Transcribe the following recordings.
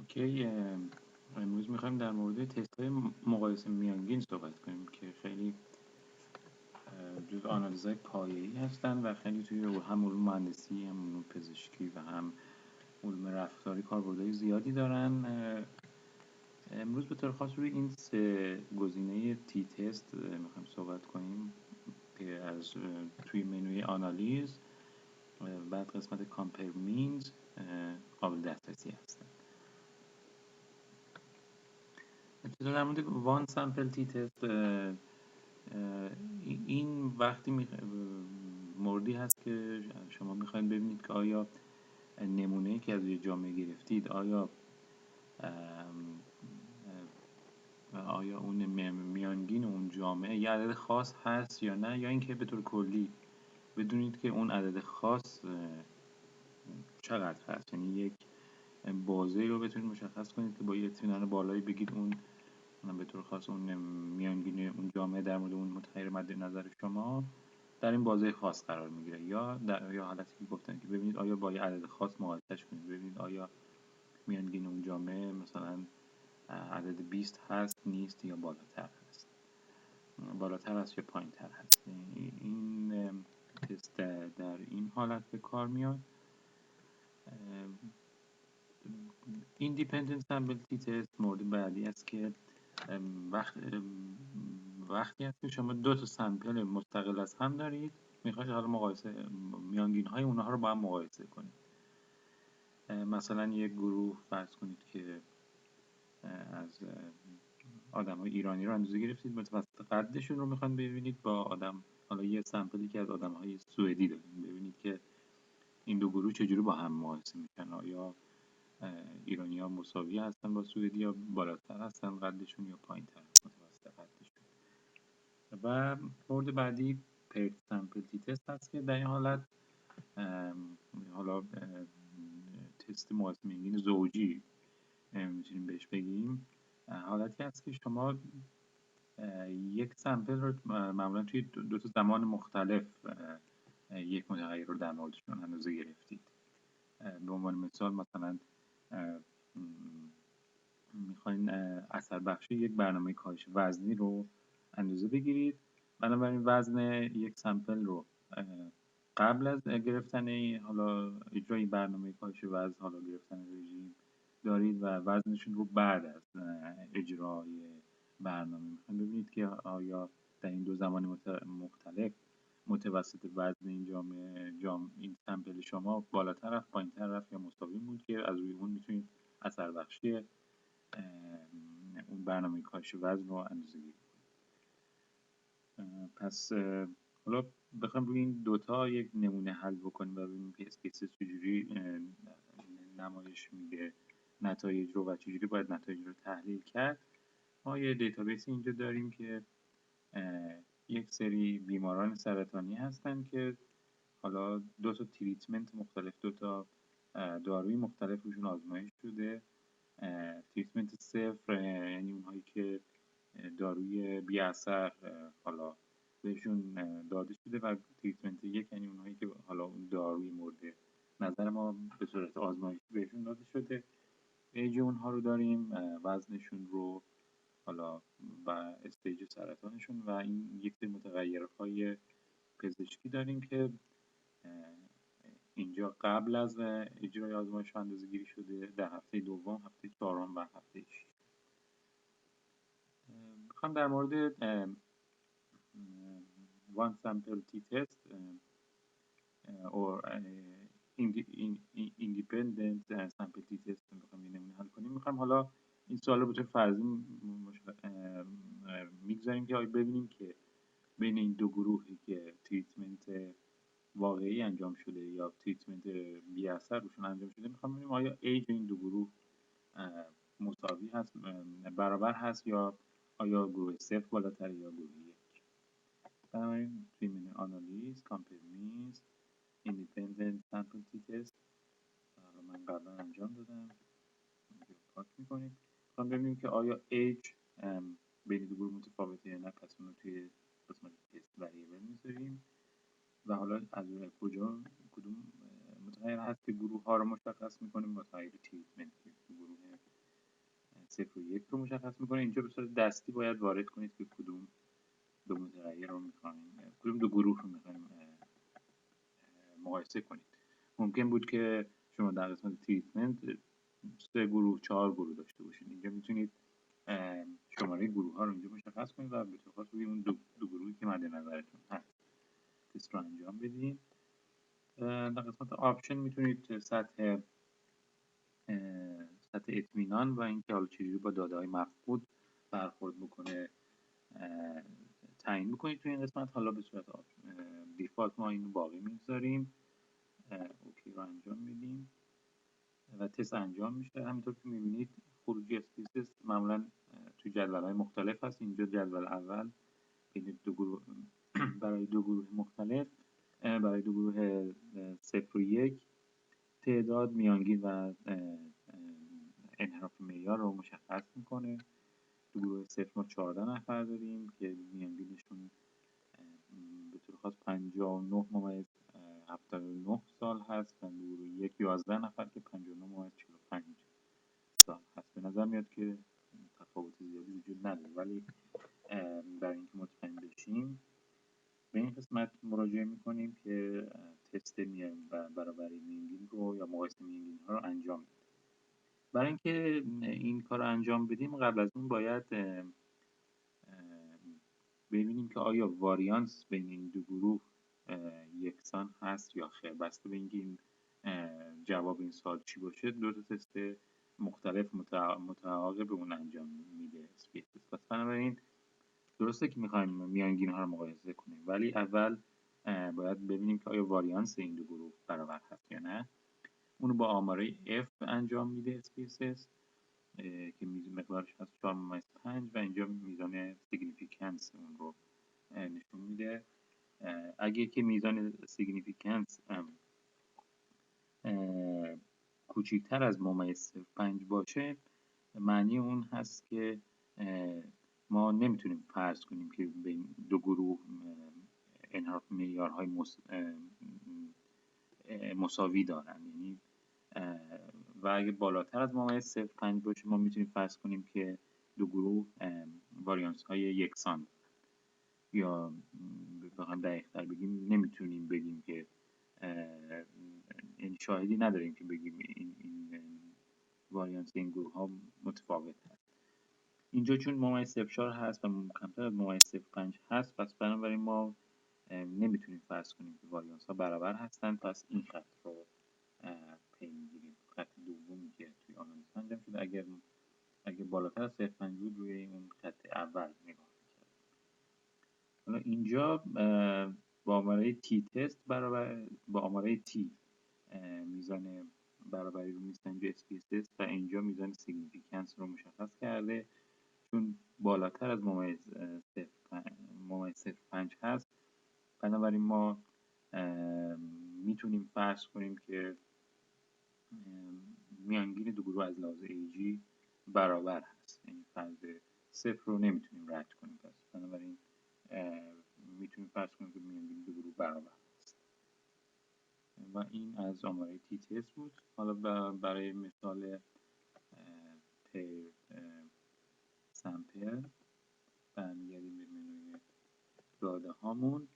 اوکی. امروز میخوایم در مورد تست های مقایسه میانگین صحبت کنیم که خیلی جز آنالیزهای پایه‌ای هستن و خیلی توی هم علوم مهندسی، هم علوم پزشکی و هم علوم رفتاری کاربردهای زیادی دارن. امروز به طور خاص روی این سه گزینه تی تست میخوایم صحبت کنیم که از توی منوی آنالیز بعد قسمت کامپیر مینز قابل دسترسی هستن. ابتدا در مورد وان سامپل تی تست، این وقتی موردی هست که شما میخواید ببینید که آیا نمونه‌ای که از یه جامعه گرفتید آیا اون میانگین اون جامعه یه عدد خاص هست یا نه، یا اینکه به طور کلی بدونید که اون عدد خاص چقدر هست، یعنی یک بازه رو بتونید مشخص کنید که با یه اطمینان بالایی بگید اون به طور خاص اون میانگین اون جامعه در مورد اون متغیر مد نظر شما در این بازه خاص قرار میگیره، یا در یا حالتی که گفتن که ببینید آیا با یه عدد خاص مقایسهش کنید، ببینید آیا میانگین اون جامعه مثلا عدد 20 هست، نیست، یا بالاتر هست، یا پایین تر هست. این تست در این حالت به کار میاد. ایندیپندنت سامپل تی تست مورد بعدی است که وقتی هست که شما دو تا سامپل مستقل از هم دارید، میخواید حالا مقایسه میانگین های اونها رو با هم مقایسه کنید. مثلا یک گروه فرض کنید که از آدم های ایرانی رو اندازه گرفتید، متوسط قدشون رو میخواید ببینید با حالا یه سامپلی که از آدم های سوئدی دارید، ببینید که این دو گروه چجوری با هم مقایسه میشن، آیا ایرانی ها مساوی هستن با سوئدی، یا بالاتر هستن قدشون یا پایین تر متوسط قدشون. و مورد بعدی پیرد سامپل تی تست هست که در این حالت حالا تست مقایسه میانگین زوجی میتونیم بهش بگیم. حالتی هست که شما یک سامپل رو معمولا توی دو تا زمان مختلف یک متغیر رو در موردشون اندازه گرفتید. به عنوان مثال مثلا میخواین اثر بخشی یک برنامه کاهش وزنی رو اندازه بگیرید، بنابراین وزن یک سامپل رو قبل از گرفتن حالا اجرای برنامه کاهش وزن، حالا گرفتن رژیم دارید، و وزنشون رو بعد از اجرای برنامه میخواین ببینید که آیا در این دو زمان مختلف متوسط وزن این این سامپل شما بالاتر رفت، پایینتر رفت، یا مساوی بود، که از روی اون میتونید اثر بخشی اون برنامه کاهش وزن رو اندازه گیری کنید. پس حالا بخوام روی این دوتا یک نمونه حل بکنیم و ببینیم که اسپیسیس چجوری نمایش میده نتایج رو و چجوری باید نتایج رو تحلیل کرد. ما یه دیتابیس اینجا داریم که یک سری بیماران سرطانی هستن که حالا دو تا تریتمنت مختلف، دو تا داروی مختلف روشون آزمایش شده. تریتمنت صفر یعنی اونهایی که داروی بی اثر حالا بهشون داده شده، و تریتمنت یک یعنی اونهایی که حالا اون داروی مورد نظر ما به صورت آزمایشی بهشون داده شده. ایج اونها رو داریم، وزنشون رو، حالا و استیج سرطانشون، و این یک سری متغیرهای پزشکی داریم که اینجا قبل از اجرای آزمایش اندازه گیری شده در هفته دوم، هفته چهارم و هفته 6. میخوام در مورد one sample t-test or independent sample t-test میخوام یه نمونه حل کنیم. میخوام حالا این سوال رو به طور فرضی میگذاریم که ببینیم که بین این دو گروهی که تریتمنت واقعی انجام شده یا تریتمنت بی اثر روشون انجام شده، میخوام ببینیم آیا ایج این دو گروه مساوی هست، برابر هست، یا آیا گروه صفر بالاتر یا گروه یک. بنابراین توی منوی آنالیز، کامپیر مینز، ایندیپندنت سامپل تی تست من قبلا انجام دادم، اینجا پاک میکنیم. میخوام ببینیم که آیا ایج بین دو گروه متفاوته یا نه، پس اون رو توی قسمت تست وریبل میذاریم. و حالا از کدوم متغیر هست که گروه ها رو مشخص میکنیم، متغیر تریتمنت که گروه صفر و یک رو مشخص میکنه. اینجا به صورت دستی باید وارد کنید که کدوم دو متغیر رو میخوایم، کدوم دو گروه رو میخوایم مقایسه کنید. ممکن بود که شما در قسمت تریتمنت 3 گروه 4 گروه داشته باشید. اینجا میتونید شماره گروه ها رو اینجا مشخص کنید و به طور خاص روی اون دو گروهی که مد نظرتون هست تست رو انجام بدید. در قسمت آپشن میتونید سطح اطمینان و اینکه حالا چجوری با داده های مفقود برخورد بکنه تعیین بکنید توی این قسمت. حالا به صورت دیفالت ما اینو باقی میذاریم، اوکی رو انجام میدیم و تست انجام میشه. همینطور که میبینید خروجی اسپیسیس معمولا توی جدول‌های مختلف هست. اینجا جدول اول بین دو گروه برای دو گروه مختلف، برای دو گروه 0 و 1 تعداد میانگین و انحراف معیار رو مشخص میکنه. تو گروه 0 ما 14 نفر داریم که میانگینشون به طور خاص 59 ممیز 79 سال هست و گروه 1 11 نفر که 59 ممیز 45 سال هست. به نظر میاد که تفاوت زیادی وجود نداره، ولی برای اینکه مطمئن بشیم به این قسمت مراجعه میکنیم که تست برابری میانگین رو یا مقایسه میانگین ها رو انجام بدیم. برای اینکه این کار رو انجام بدیم قبل از اون باید ببینیم که آیا واریانس بین این دو گروه یکسان هست یا خیر. بسته به اینکه این جواب این سوال چی باشه، دو تا تست مختلف متعاقب اون انجام میده اسپیسیس. پس بنابراین درسته که میخوایم میانگین ها رو مقایسه کنیم، ولی اول باید ببینیم که آیا واریانس این دو گروه برابر هست یا نه. اونو با آماره F انجام میده اسپیسیس که مقدارش هست 4.5 و اینجا میزان سیگنیفیکنس اون رو نشون میده. اگه که میزان سیگنیفیکنس کوچکتر از ممیز 5 باشه، معنی اون هست که ما نمیتونیم فرض کنیم که بین دو گروه انحراف معیارهای مساوی دارن. یعنی و اگه بالاتر از ممیز 0.5 باشه ما میتونیم فرض کنیم که دو گروه واریانس های یکسان، یا بخوام دقیق‌تر بگیم نمیتونیم بگیم که یعنی شاهدی نداریم که بگیم این واریانس این گروه ها متفاوت هست. اینجا چون ممیز 0.4 هست و کمتر از ممیز 0.5 هست، پس بنابراین ما نمیتونیم فرض کنیم که واریانس ها برابر هستند. پس این خط رو پی میگیریم، خط دومی که توی آنالیز انجام شده. اگر بالاتر از 0.5 بود روی اون خط اول نگاه می‌کردیم. حالا اینجا با آماره تی تست با آماره تی میزان برابری رو میسنجه اسپیسیس و اینجا میزان سیگنیفیکنس رو مشخص کرده. چون بالاتر از ممیز 0.5 هست، بنابراین ما میتونیم فرض کنیم که میانگین دو گروه از لحاظ ایجی برابر هست. یعنی فرض 0 رو نمیتونیم رد کنیم. پس بنابراین میتونیم فرض کنیم که میانگین دو گروه برابر هست. و این از آماره تی تست بود. حالا برای مثال پیر سمپل برمیگردیم به منوی داده هامون.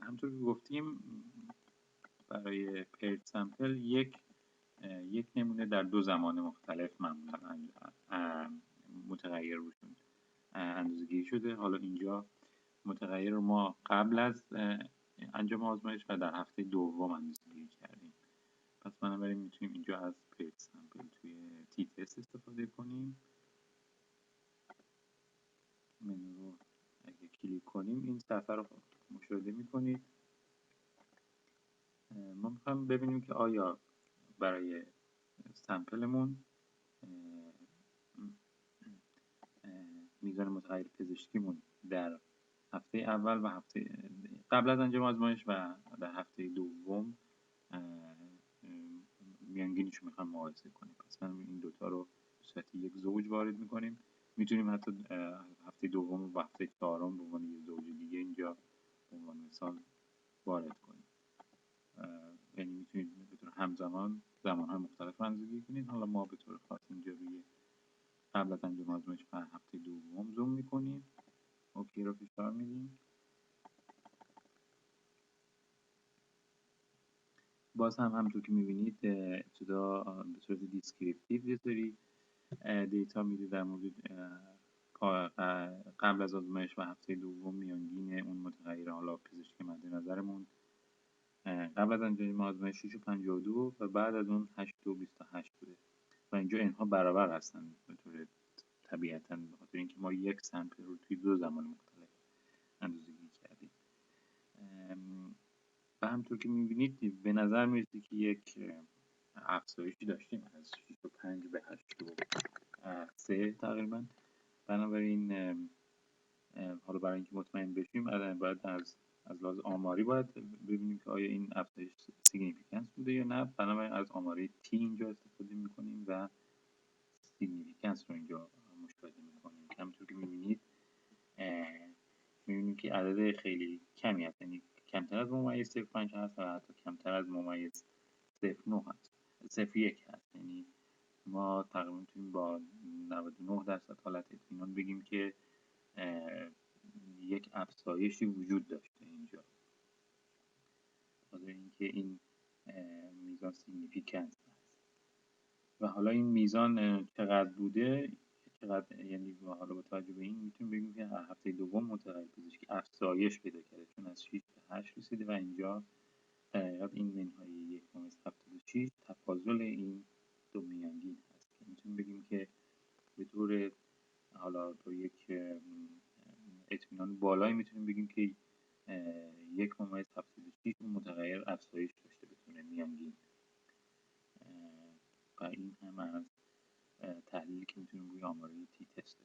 همطور که گفتیم برای پیر سمپل یک نمونه در دو زمان مختلف معمولا متغیر روشون اندازه‌گیری شده. حالا اینجا متغیر رو ما قبل از انجام آزمایش و در هفته دوم اندازه‌گیری کردیم. پس بنابراین میتونیم اینجا از پیج سمپل توی تی تست استفاده کنیم. منو رو اگه کلیک کنیم این صفحه رو مشاهده میکنید. ما میخوایم ببینیم که آیا برای سمپلمون میزان متغیر پزشکیمون در هفته اول و هفته قبل از انجام آزمایش و در هفته دوم میانگینش رو میخوایم مقایسه کنیم. پس من این دوتا رو به صورت یک زوج وارد میکنیم. میتونیم حتی هفته دوم و هفته چهارم به عنوان یک زوج دیگه اینجا به عنوان مثال وارد کنیم. یعنی میتونید همزمان زمانهای مختلف رو اندازه‌گیری کنید. حالا ما به طور خاص اینجا روی قبل از انجام آزمایش بر هفته دوم زوم میکنیم، اوکی رو فشار میدیم. باز هم همونطور که میبینید ابتدا به صورت دیسکریپتیو یه سری دیتا میده در مورد قبل از آزمایش و هفته دوم میانگین اون متغیر حالا پزشکی مد نظرمون قبل از انجام آزمایش 6.52 و بعد از اون 8.28 بوده و اینجا اینها برابر هستن به طور طبیعتاً، به خاطر اینکه ما یک سمپل رو توی دو زمان مختلف اندازه‌گیری کردیم. و همطور که میبینید به نظر میرسه که یک افزایشی داشتیم از 6.5 به 8.3 تقریبا. بنابراین حالا برای اینکه مطمئن بشیم باید از لحاظ آماری باید ببینیم که آیا این افزایش سیگنیفیکانس بوده یا نه. بنابراین از آماره تی اینجا استفاده میکنیم و سیگنیفیکانس رو اینجا مشاهده میکنیم. همونطور که میبینید که عدد خیلی کمی هست، یعنی کمتر از ممیز 0.5 هست و حتی کمتر از ممیز 0.9 هست، 0.1 هست. یعنی ما تقریبا میتونیم با 99% حالت اطمینان بگیم که یک افزایشی وجود داشته اینجا، خاطر اینکه این میزان سیگنیفیکانس هست. و حالا این میزان چقدر بوده، چقدر، یعنی حالا با توجه به این میتونیم بگیم که هر هفته دوم متغیر پزشکی افزایش پیدا کرده، چون از 6 به 8 رسیده و اینجا در حقیقت این منهای 1.76 تفاضل این دو میانگین هست که میتونیم بگیم که به طور حالا با یک اطمینان بالایی میتونیم بگیم که 1.76 اون متغیر افزایش داشته به طور میانگین. و این هم از تحلیلی که میتونیم روی آماره تی تست